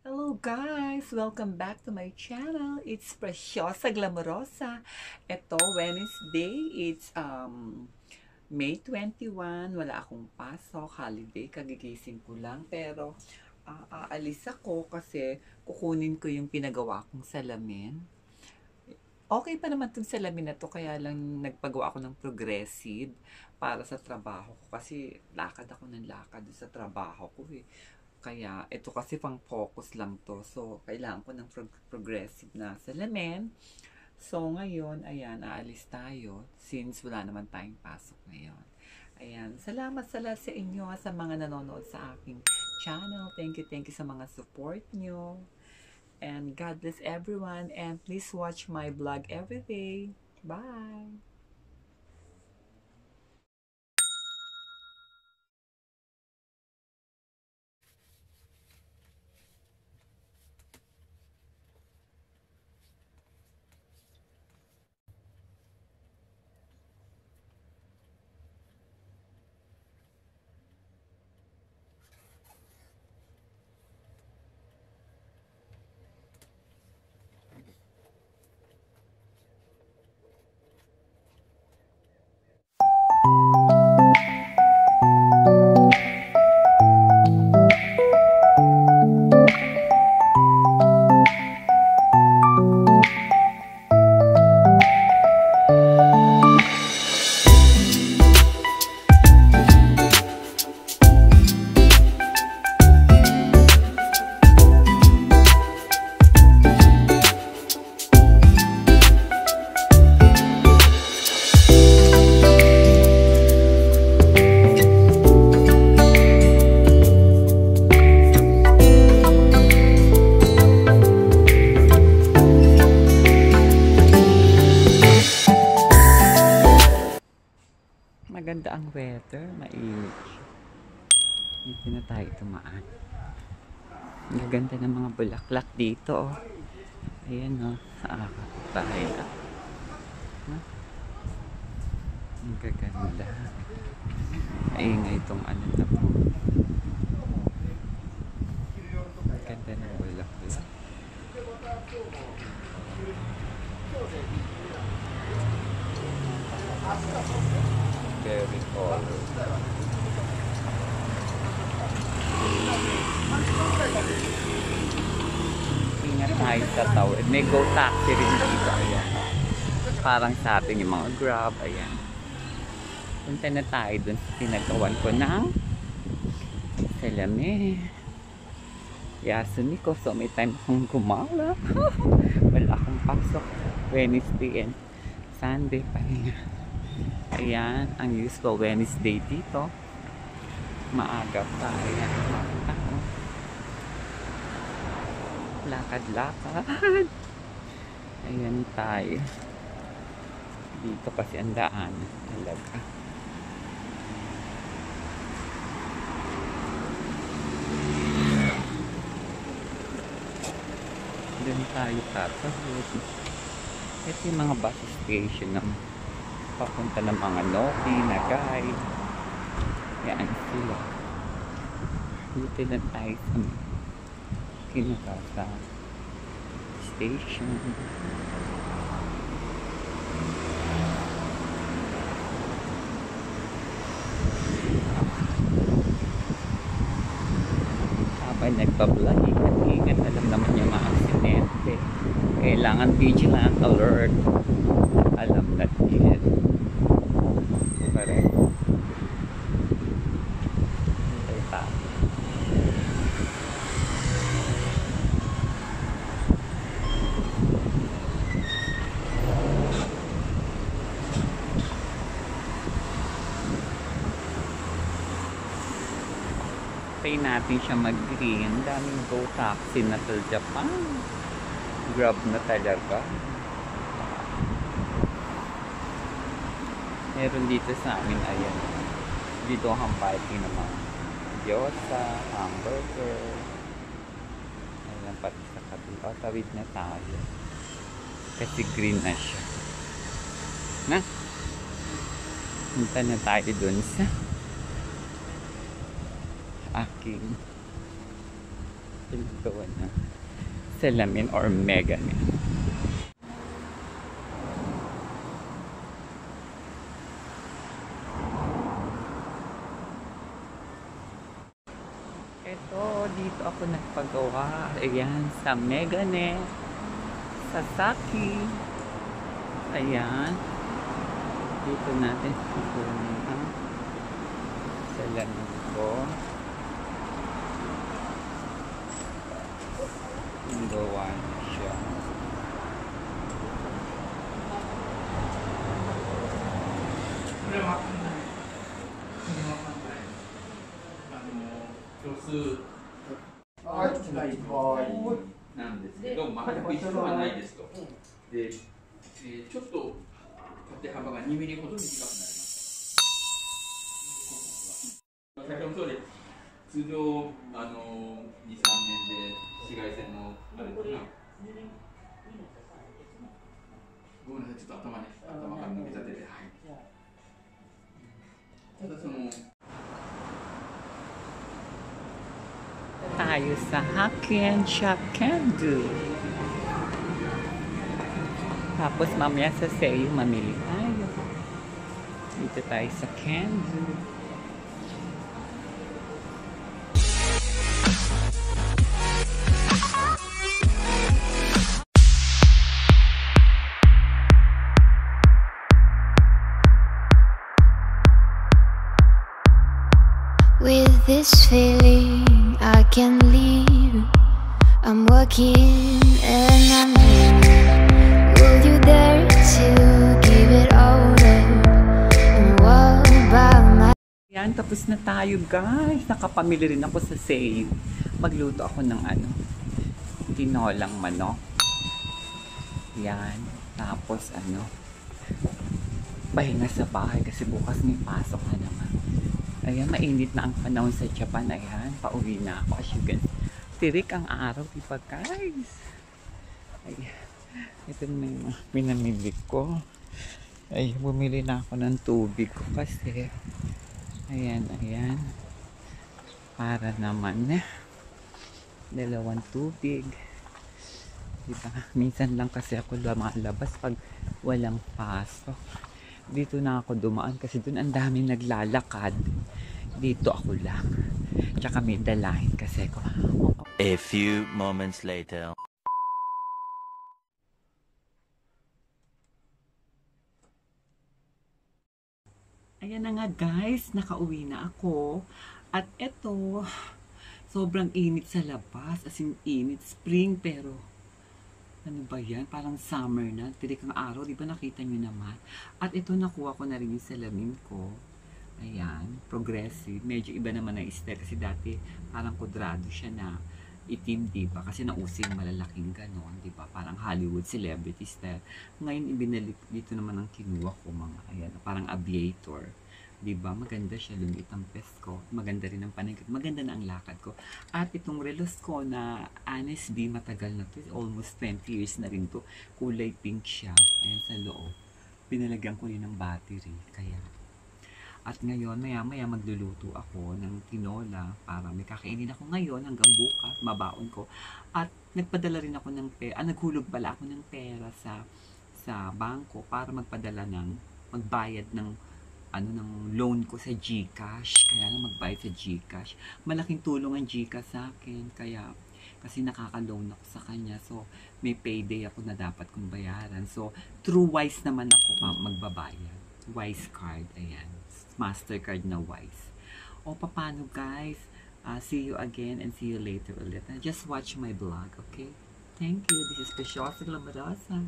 Hello guys! Welcome back to my channel. It's Preciosa Glamorosa. Ito, Wednesday. It's May 21. Wala akong pasok. Holiday. Kagigising ko lang. Pero aalis ako kasi kukunin ko yung pinagawa kong salamin. Okay pa naman itong salamin na to. Kaya lang nagpagawa ako ng progressive para sa trabaho ko. Kasi lakad ako ng lakad sa trabaho ko eh. Kaya, ito kasi pang focus lang to. So, kailangan ko ng progressive na salamin. So, ngayon, ayan, aalis tayo since wala naman tayong pasok ngayon. Ayan, salamat sa lahat sa inyo, sa mga nanonood sa aking channel. Thank you sa mga support nyo. And God bless everyone. And please watch my vlog every day. Bye! Maganda ang weather, mainit siya. Dito na tayo tumaan. Ang ganda ng mga bulaklak dito, oh. Ayan, oh. Bahay na. Huh? Ang gaganda. Maingay itong ano na po. Ang ganda ng bulaklak. Very cold. Ingat tayo sa tawid. May go taxi rin dito. Ayan. Parang sa atin yung mga Grab. Ayan. Punta na tayo dun sa pinagawan ko ng salamin. Yasun ko. So may time akong gumala. Wala akong pasok. Wednesday and Sunday. Pahinga. Ayan, ang usual Wednesday dito. Maaga pa. Ayan, mga tao. Lakad-lakad. Ayan tayo. Dito kasi ang daan. Talaga. Doon tayo tatawid. Ito yung mga bus station naman. Papunta ng mga Noki, Nagay. Yan sila. Dito na tayo sa Kinagasa station. Habang nagpa-vlog, ingat alam naman yung mga aksidente. Kailangan vigilant alert. Alam natin. Correct. Hintay tayo. Try natin siya mag-green. Daming go taxi na sa Japan. Grab na talaga. Meron dito sa amin, ayan. Dito ang parking ng mga gyoza, hamburger. Ayan, pati sa kabila. Tawid na tayo. Kasi green na siya. Na? Punta na tayo dun sa aking Pinagawa na salamin or megamin. Ito, dito ako nagpagawa. Ayan, sa Meganet, Sasaki. Ayan. Dito natin kukunin ang salamin ko. Gawa na siya.なんですけど、全く一緒はないですと。で、ちょっと縦幅が2ミリほど短くなります。先ほどもそうで、通常2、3年で紫外線のあれかな。ごめんなさい、ちょっと頭から抜けちゃってて、はい。ただその。Tayo sa Hokkien Shop Candu. Tapos mamaya sa sale, mamili tayo. Dito tayo sa Candu. With this feeling I can leave. I'm walking and I'm leaving. Will you dare to give it all up and walk by my... Yan, tapos na tayo guys. Nakapamili rin ako sa sale. Magluto ako ng tinolang manok. Yan. Tapos pahinga sa bahay kasi bukas may pasok na naman. Ayan, mainit na ang panahon sa Japan. Ayan, pauwi na ako. As you can, tirik ang araw, diba guys? Ayan, ito na yung pinamili ko. Ay, bumili na ako ng tubig ko kasi. Ayan. Para naman dalawang tubig. Diba? Minsan lang kasi ako lumalabas pag walang pasok. Dito na ako dumaan kasi dun ang daming naglalakad. Dito ako lang. Tsaka may dalahin kasi ako. A few moments later. Ayan na nga guys, nakauwi na ako. At eto, sobrang init sa labas. As in init, spring pero ano ba yan? Parang summer na. Tirik ang araw. Di ba nakita nyo naman? At ito nakuha ko na rin yung salamin ko. Ayan. Progressive. Medyo iba naman na style. Kasi dati parang kudrado siya na itim, di ba? Kasi nausin malalaking ganon. Di ba? Parang Hollywood celebrity style. Ngayon ibinalik dito naman ang kinuha ko. Mga ayan. Parang aviator. Diba? Maganda siya, lumit ang pes ko. Maganda rin ang paningkit. Maganda na ang lakad ko. At itong relos ko na honestly, matagal na to. Almost 20 years na rin to. Kulay pink siya. Ayan sa loob. Pinalagyan ko rin ng battery. Kaya. At ngayon, maya-maya magluluto ako ng tinola para may kakainin ako ngayon hanggang bukas. Mabaon ko. At nagpadala rin ako ng pera. Naghulog pala ako ng pera sa bangko para magbayad ng ng loan ko sa GCash. Kaya na magbayad sa GCash. Malaking tulong ang GCash sa akin. Kaya, kasi nakaka-loan ako sa kanya. So, may payday ako na dapat kong bayaran. So, through Wise naman ako magbabayad. Wise card, ayan. Mastercard na Wise. O, paano guys? See you again and see you later ulit. Just watch my vlog, okay? Thank you. This is Preciosa Glamorosa.